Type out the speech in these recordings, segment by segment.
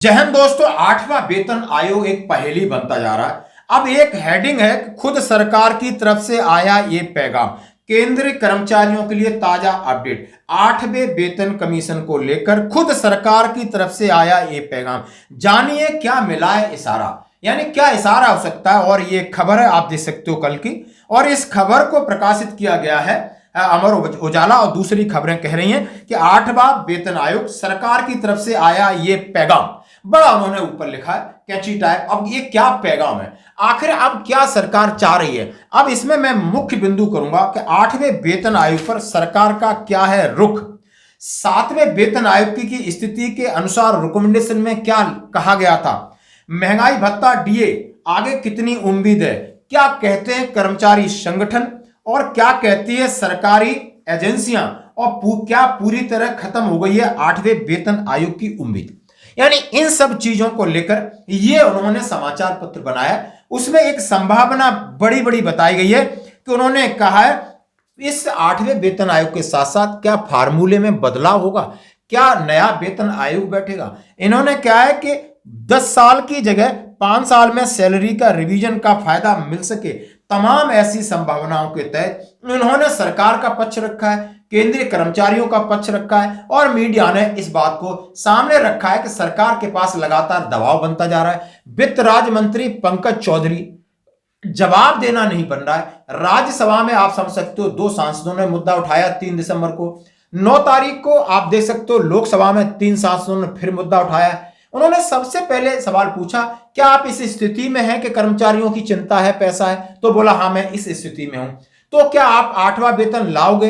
जय हिंद दोस्तों, 8वां वेतन आयोग एक पहेली बनता जा रहा है। अब एक हेडिंग है, खुद सरकार की तरफ से आया ये पैगाम, केंद्रीय कर्मचारियों के लिए ताजा अपडेट। 8वें वेतन कमीशन को लेकर खुद सरकार की तरफ से आया ये पैगाम। जानिए क्या मिला है इशारा, यानी क्या इशारा हो सकता है। और ये खबर है, आप देख सकते हो कल की, और इस खबर को प्रकाशित किया गया है अमर उजाला। और दूसरी खबरें कह रही हैं कि 8वां वेतन आयोग सरकार की तरफ से आया ये पैगाम। बड़ा उन्होंने ऊपर लिखा है कैची टाइप। अब ये क्या पैगाम है, आखिर अब क्या सरकार चाह रही है। अब इसमें मैं मुख्य बिंदु करूंगा कि 8वें वेतन आयोग पर सरकार का क्या है रुख। 7वें वेतन आयोग की स्थिति के अनुसार रिकमेंडेशन में क्या कहा गया था, महंगाई भत्ता डीए आगे कितनी उम्मीद है, क्या कहते हैं कर्मचारी संगठन और क्या कहती है सरकारी एजेंसियां, और क्या पूरी तरह खत्म हो गई है 8वें वेतन आयोग की उम्मीद। यानी इन सब चीजों को लेकर ये उन्होंने समाचार पत्र बनाया। उसमें एक संभावना बड़ी बड़ी बताई गई है कि उन्होंने कहा है इस 8वें वेतन आयोग के साथ साथ क्या फार्मूले में बदलाव होगा, क्या नया वेतन आयोग बैठेगा। इन्होंने क्या है कि 10 साल की जगह 5 साल में सैलरी का रिवीजन का फायदा मिल सके। तमाम ऐसी संभावनाओं के तहत उन्होंने सरकार का पक्ष रखा है, केंद्रीय कर्मचारियों का पक्ष रखा है, और मीडिया ने इस बात को सामने रखा है कि सरकार के पास लगातार दबाव बनता जा रहा है। वित्त राज्य मंत्री पंकज चौधरी जवाब देना नहीं बन रहा है। राज्यसभा में आप समझ सकते हो 2 सांसदों ने मुद्दा उठाया 3 दिसंबर को। 9 तारीख को आप देख सकते हो लोकसभा में 3 सांसदों ने फिर मुद्दा उठाया। उन्होंने सबसे पहले सवाल पूछा, क्या आप इस स्थिति में हैं कि कर्मचारियों की चिंता है, पैसा है, तो बोला हाँ मैं इस स्थिति में हूं। तो क्या आप 8वां वेतन लाओगे,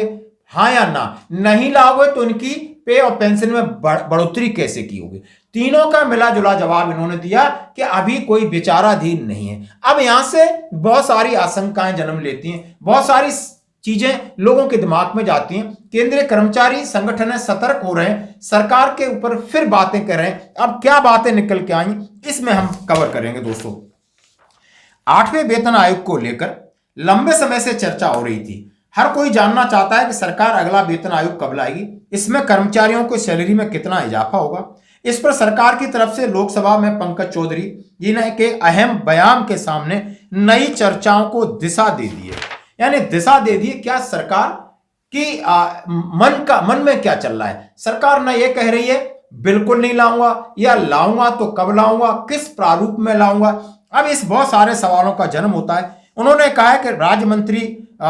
हाँ या ना। नहीं लाओगे तो इनकी पे और पेंशन में बढ़ोतरी कैसे की होगी। तीनों का मिला जुला जवाब इन्होंने दिया कि अभी कोई विचाराधीन नहीं है। अब यहां से बहुत सारी आशंकाएं जन्म लेती हैं, बहुत सारी चीजें लोगों के दिमाग में जाती हैं। केंद्रीय कर्मचारी संगठन सतर्क हो रहे हैं, सरकार के ऊपर फिर बातें कर रहे हैं। अब क्या बातें निकल के आई इसमें हम कवर करेंगे दोस्तों। 8वें वेतन आयोग को लेकर लंबे समय से चर्चा हो रही थी। हर कोई जानना चाहता है कि सरकार अगला वेतन आयोग कब लाएगी, इसमें कर्मचारियों को सैलरी में कितना इजाफा होगा। इस पर सरकार की तरफ से लोकसभा में पंकज चौधरी जी ने के अहम बयान के सामने नई चर्चाओं को दिशा दे दी है। यानी दिशा दे दी, क्या सरकार की मन में क्या चल रहा है। सरकार न ये कह रही है बिल्कुल नहीं लाऊंगा, या लाऊंगा तो कब लाऊंगा, किस प्रारूप में लाऊंगा। अब इस बहुत सारे सवालों का जन्म होता है। उन्होंने कहा है कि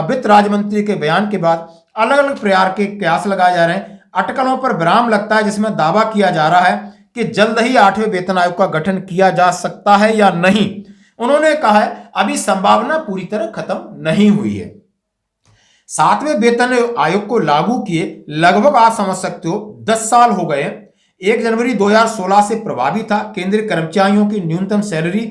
वित्त राज्य मंत्री के बयान के बाद अलग अलग प्रकार के कयास लगाए जा रहे हैं। अटकलों पर विराम लगता है जिसमें दावा किया जा रहा है कि जल्द ही 8वें वेतन आयोग का गठन किया जा सकता है या नहीं। उन्होंने कहा है अभी संभावना पूरी तरह खत्म नहीं हुई है। 7वें वेतन आयोग को लागू किए लगभग आप समझ सकते हो 10 साल हो गए। 1 जनवरी 2016 से प्रभावी था। केंद्रीय कर्मचारियों की न्यूनतम सैलरी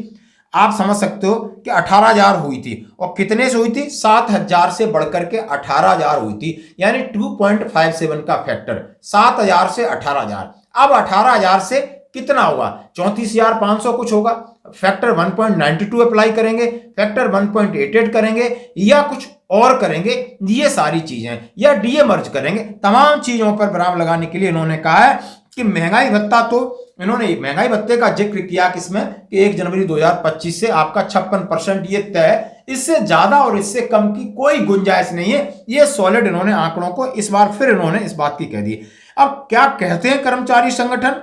आप समझ सकते हो कि 18,000 हुई थी, और कितने से हुई थी, 7,000 से बढ़कर के 18,000 हुई थी। यानी 2.57 का फैक्टर, 7,000 से 18,000। अब 18,000 से कितना होगा, 34,500 कुछ होगा। फैक्टर 1.92 अप्लाई करेंगे, फैक्टर 1.88 करेंगे, या कुछ और करेंगे, ये सारी चीजें, या डीए मर्ज करेंगे। तमाम चीजों पर विराम लगाने के लिए इन्होंने कहा है कि महंगाई भत्ता, तो इन्होंने महंगाई भत्ते का जिक्र किया किसमें कि 1 जनवरी 2025 से आपका 56% ये तय, इससे ज्यादा और इससे कम की कोई गुंजाइश नहीं है। ये सॉलिड इन्होंने आंकड़ों को इस बार फिर इन्होंने इस बात की कह दी। अब क्या कहते हैं कर्मचारी संगठन।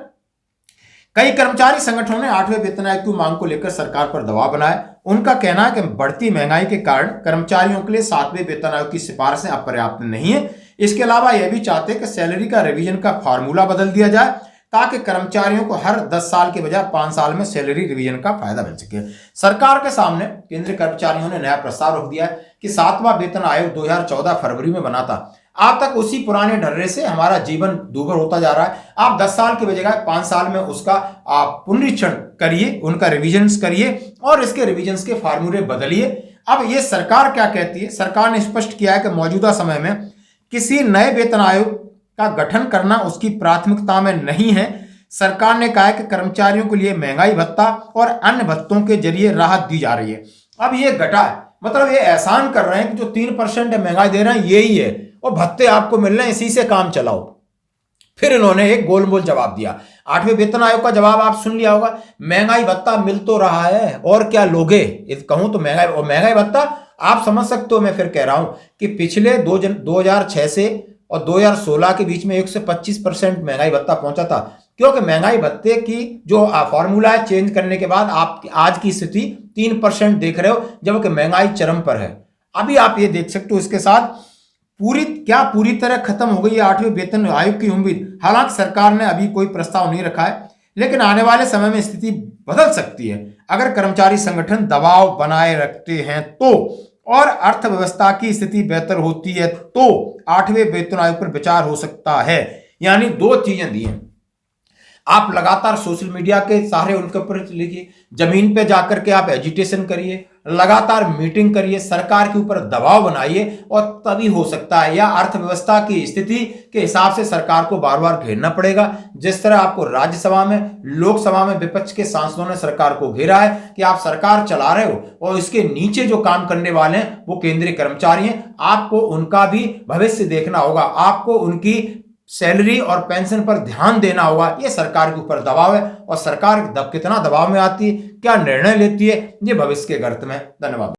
कई कर्मचारी संगठनों ने 8वें वेतन आयोग की मांग को लेकर सरकार पर दबाव बनाया। उनका कहना है कि बढ़ती महंगाई के कारण कर्मचारियों के लिए 7वें वेतन आयोग की सिफारिशें अपर्याप्त नहीं है। इसके अलावा यह भी चाहते हैं कि सैलरी का रिवीजन का फार्मूला बदल दिया जाए ताकि कर्मचारियों को हर 10 साल के बजाय 5 साल में सैलरी रिवीजन का फायदा मिल सके। सरकार के सामने केंद्रीय कर्मचारियों ने नया प्रस्ताव रख दिया है कि 7वां वेतन आयोग 2014 फरवरी में बना था। आज तक उसी पुराने ढर्रे से हमारा जीवन दूभर होता जा रहा है। आप 10 साल के बजाय 5 साल में उसका आप पुनरीक्षण करिए, उनका रिविजन्स करिए, और इसके रिविजन्स के फार्मूले बदलिए। अब ये सरकार क्या कहती है। सरकार ने स्पष्ट किया है कि मौजूदा समय में किसी नए वेतन आयोग का गठन करना उसकी प्राथमिकता में नहीं है। सरकार ने कहा है कि कर्मचारियों के लिए महंगाई भत्ता और अन्य भत्तों के जरिए राहत दी जा रही है। अब ये घटा है, मतलब ये एहसान कर रहे हैं कि जो 3% महंगाई दे रहे हैं यही है, और भत्ते आपको मिल रहे हैं, इसी से काम चलाओ। फिर इन्होंने एक गोलमोल जवाब दिया। 8वें वेतन आयोग का जवाब आप सुन लिया होगा, महंगाई भत्ता मिल तो रहा है और क्या लोगे, कहूं तो महंगाई भत्ता आप समझ सकते हो। मैं फिर कह रहा हूं कि पिछले 2006 से और 2016 के बीच में 125% महंगाई भत्ता पहुंचा था, क्योंकि महंगाई भत्ते की जो फॉर्मूला है चेंज करने के बाद आप आज की स्थिति 3% देख रहे हो, जबकि महंगाई चरम पर है। अभी आप ये देख सकते हो, इसके साथ पूरी तरह खत्म हो गई है 8वें वेतन आयोग की उम्मीद। हालांकि सरकार ने अभी कोई प्रस्ताव नहीं रखा है, लेकिन आने वाले समय में स्थिति बदल सकती है अगर कर्मचारी संगठन दबाव बनाए रखते हैं तो, और अर्थव्यवस्था की स्थिति बेहतर होती है तो 8वें वेतन आयोग पर विचार हो सकता है। यानी दो चीजें दी हैं, आप लगातार सोशल मीडिया के सहारे उनके ऊपर लिखिए, जमीन पे जाकर के आप एजिटेशन करिए, लगातार मीटिंग करिए, सरकार के ऊपर दबाव बनाइए, और तभी हो सकता है, या अर्थव्यवस्था की स्थिति के हिसाब से सरकार को बार बार घेरना पड़ेगा। जिस तरह आपको राज्यसभा में, लोकसभा में विपक्ष के सांसदों ने सरकार को घेरा है कि आप सरकार चला रहे हो और इसके नीचे जो काम करने वाले हैं वो केंद्रीय कर्मचारी हैं, आपको उनका भी भविष्य देखना होगा, आपको उनकी सैलरी और पेंशन पर ध्यान देना होगा। ये सरकार के ऊपर दबाव है, और सरकार कितना दबाव में आती है, क्या निर्णय लेती है, ये भविष्य के गर्त में। धन्यवाद।